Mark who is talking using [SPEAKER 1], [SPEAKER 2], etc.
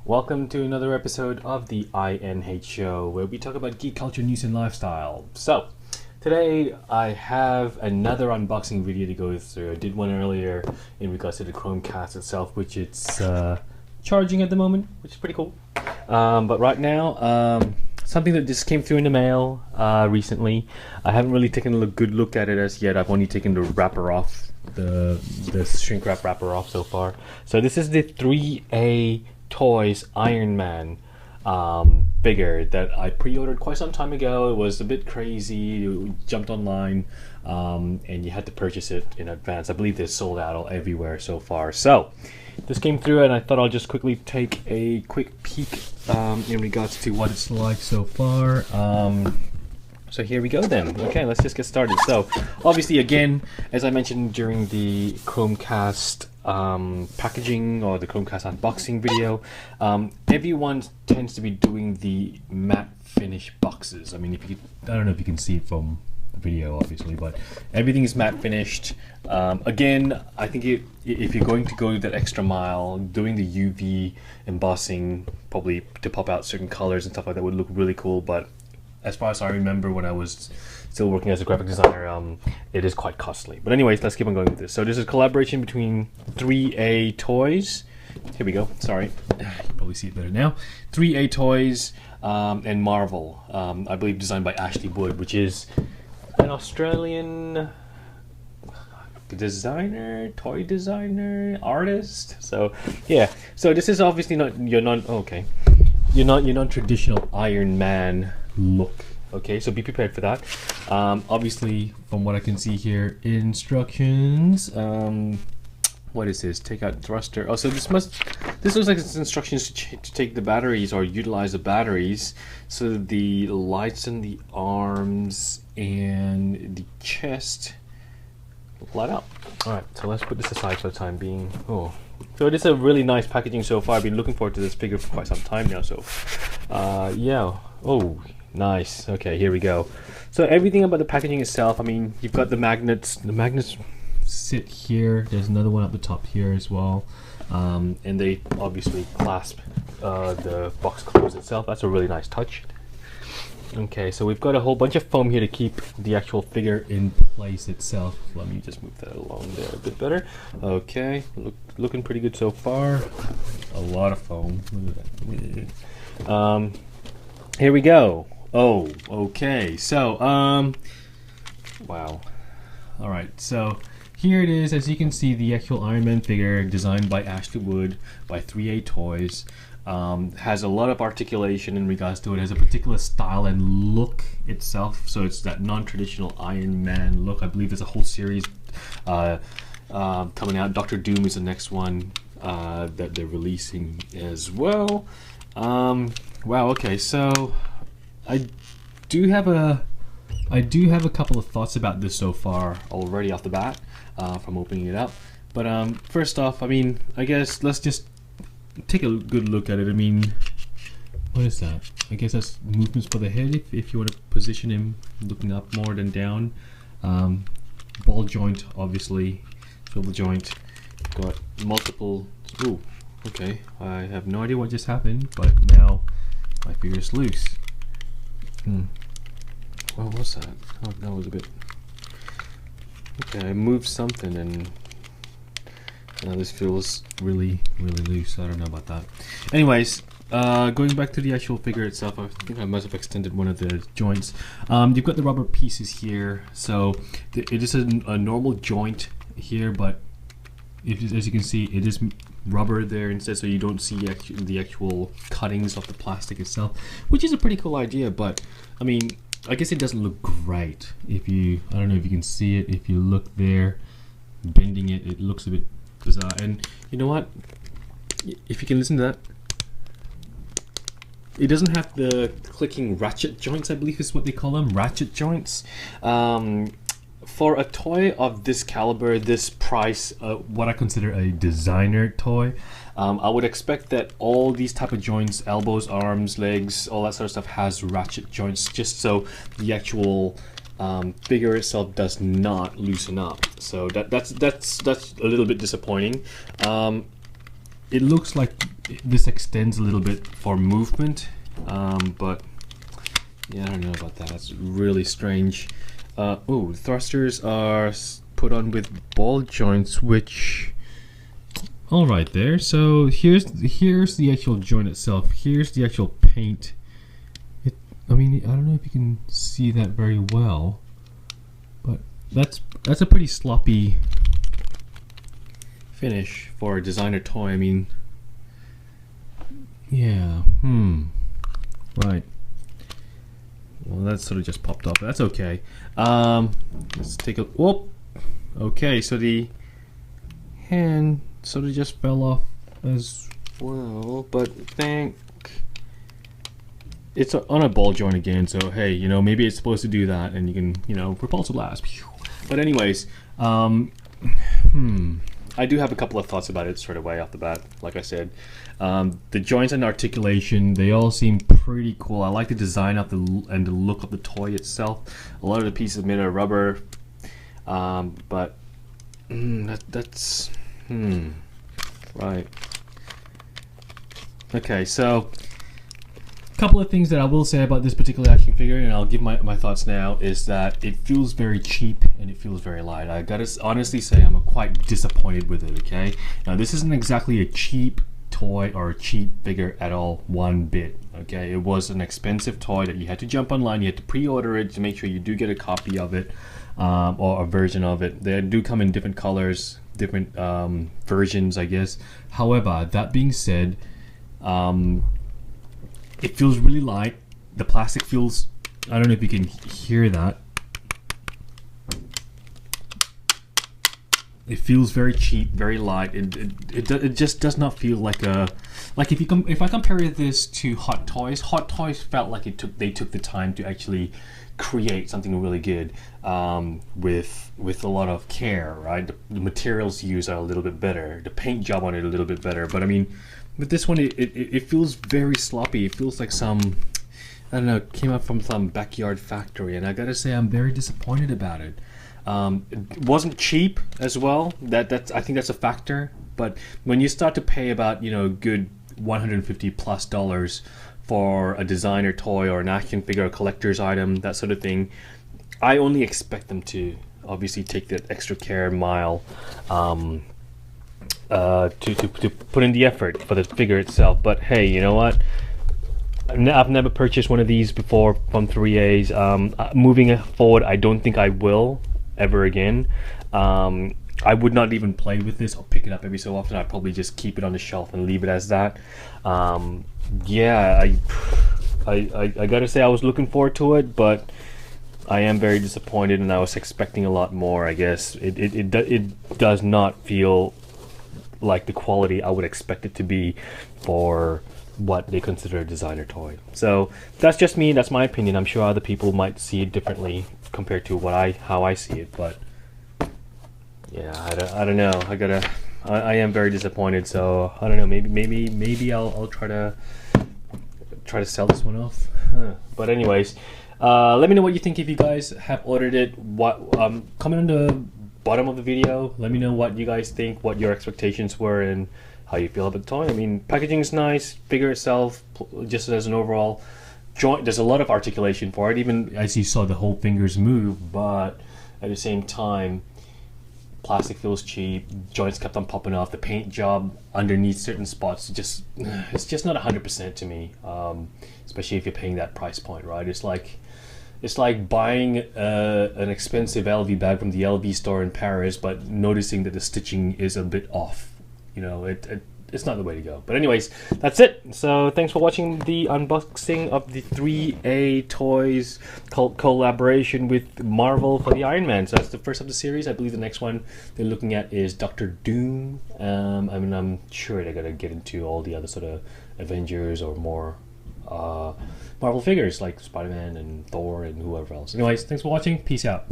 [SPEAKER 1] Welcome to another episode of the INH show, where we talk about geek culture, news, and lifestyle. So, today I have another unboxing video to go through. I did one earlier in regards to the Chromecast itself, which it's charging at the moment, which is pretty cool. But right now, something that just came through in the mail recently. I haven't really taken a good look at it as yet. I've only taken the wrapper off, the shrink wrap wrapper off so far. So this is the 3A Toys Iron Man figure that I pre-ordered quite some time ago. It was a bit crazy. You jumped online and you had to purchase it in advance. I believe they're sold out everywhere so far. So this came through and I thought I'll just quickly take a quick peek in regards to what it's like so far. So here we go then. Okay, let's just get started. So obviously, again, as I mentioned during the Chromecast packaging or the Chromecast unboxing video, everyone tends to be doing the matte finish boxes. I mean, I don't know if you can see it from the video, obviously, but everything is matte finished. Again, I think if you're going to go that extra mile, doing the UV embossing, probably to pop out certain colors and stuff like that, would look really cool. But as far as I remember, when I was still working as a graphic designer, it is quite costly. But anyways, let's keep on going with this. So this is a collaboration between 3A Toys. Here we go. Sorry, you can probably see it better now. 3A Toys and Marvel. I believe designed by Ashley Wood, which is an Australian designer, toy designer, artist. So yeah. So this is obviously not your non-traditional Iron Man look. Okay, so be prepared for that. Obviously, from what I can see here, instructions. What is this? Take out thruster. Oh, so this looks like it's instructions to take the batteries or utilize the batteries. So the lights and the arms and the chest light up. All right, so let's put this aside for the time being. Oh, so it is a really nice packaging so far. I've been looking forward to this figure for quite some time now. So, yeah. Oh, nice. Okay, here we go. So everything about the packaging itself. I mean, you've got the magnets. The magnets sit here. There's another one at the top here as well, and they obviously clasp the box closed itself. That's a really nice touch. Okay, so we've got a whole bunch of foam here to keep the actual figure in place itself. Let me just move that along there a bit better. Okay, looking pretty good so far. A lot of foam. Look at that. Here we go. Oh, okay. So, wow. All right. So here it is. As you can see, the actual Iron Man figure designed by Ashley Wood by 3A Toys. Has a lot of articulation in regards to it. Has a particular style and look itself. So it's that non-traditional Iron Man look. I believe there's a whole series coming out. Doctor Doom is the next one that they're releasing as well. Wow. Okay. So I do have a couple of thoughts about this so far already off the bat from opening it up. But first off, I mean, I guess let's just take a good look at it. I mean, what is that? I guess that's movements for the head if you want to position him looking up more than down. Ball joint, obviously, swivel joint. Got multiple. Ooh, okay. I have no idea what just happened, but now my figure is loose. What was that? Oh, that was a bit. Okay, I moved something and now this feels really loose. I don't know about that. Anyways, going back to the actual figure itself, I think I must have extended one of the joints. You've got the rubber pieces here, so it is a normal joint here, but as you can see, it is rubber there instead, so you don't see the actual cuttings of the plastic itself, which is a pretty cool idea. But I mean, I guess it doesn't look great. I don't know if you can see it. If you look there, bending it, it looks a bit bizarre. And you know what? If you can listen to that, it doesn't have the clicking ratchet joints. I believe is what they call them, ratchet joints. For a toy of this caliber, this price, what I consider a designer toy, I would expect that all these type of joints, elbows, arms, legs, all that sort of stuff has ratchet joints, just so the actual figure itself does not loosen up. So that's a little bit disappointing. It looks like this extends a little bit for movement, but yeah, I don't know about that. That's really strange. Oh, thrusters are put on with ball joints, which all right there. So here's the actual joint itself. Here's the actual paint. I mean, I don't know if you can see that very well, but that's a pretty sloppy finish for a designer toy. I mean, yeah, right. Well, that sort of just popped off. That's okay. Let's take a whoop. Okay, so the hand sort of just fell off as well, but I think it's on a ball joint again, so hey, you know, maybe it's supposed to do that, and you can, you know, repulsor blast. But anyways, I do have a couple of thoughts about it straight away off the bat. Like I said, the joints and articulation, they all seem pretty cool. I like the design of the look of the toy itself. A lot of the pieces made of rubber, but that's right. Okay, so couple of things that I will say about this particular action figure, and I'll give my thoughts now, is that it feels very cheap and it feels very light. I gotta honestly say I'm quite disappointed with it, okay? Now this isn't exactly a cheap toy or a cheap figure at all, one bit, okay? It was an expensive toy that you had to jump online, you had to pre-order it to make sure you do get a copy of it, or a version of it. They do come in different colors, different versions, I guess. However, that being said, it feels really light. The plastic feels, I don't know if you can hear that. It feels very cheap, very light. It just does not feel like a, like if I compare this to Hot Toys felt like they took the time to actually create something really good, with a lot of care, right? The materials used are a little bit better. The paint job on it a little bit better. But I mean, with this one, it feels very sloppy. It feels like some, I don't know, came up from some backyard factory, and I gotta say I'm very disappointed about it. It wasn't cheap as well. That's I think that's a factor. But when you start to pay about, you know, good $150+ for a designer toy or an action figure, a collector's item, that sort of thing, I only expect them to obviously take that extra care mile. To put in the effort for the figure itself. But hey, you know what? I've never purchased one of these before from 3A's. Moving forward, I don't think I will ever again. I would not even play with this or pick it up every so often. I'd probably just keep it on the shelf and leave it as that. Yeah, I gotta say I was looking forward to it, but I am very disappointed, and I was expecting a lot more. I guess it does not feel like the quality I would expect it to be for what they consider a designer toy. So that's just me, that's my opinion. I'm sure other people might see it differently compared to how I see it, but yeah, I don't know. I am very disappointed, so I don't know, maybe I'll try to sell this one off. But anyways, let me know what you think if you guys have ordered it. What comment on the bottom of the video, let me know what you guys think, what your expectations were, and how you feel about the toy. I mean, packaging is nice, figure itself, just as an overall joint, there's a lot of articulation for it, even as you saw the whole fingers move, but at the same time, plastic feels cheap, joints kept on popping off, the paint job underneath certain spots, it's just not 100% to me, especially if you're paying that price point, right? It's like buying an expensive LV bag from the LV store in Paris, but noticing that the stitching is a bit off. You know, it's not the way to go. But anyways, that's it. So thanks for watching the unboxing of the 3A Toys collaboration with Marvel for the Iron Man. So that's the first of the series. I believe the next one they're looking at is Doctor Doom. I mean, I'm sure they're gonna get into all the other sort of Avengers or more Marvel figures like Spider-Man and Thor and whoever else. Anyways, thanks for watching. Peace out.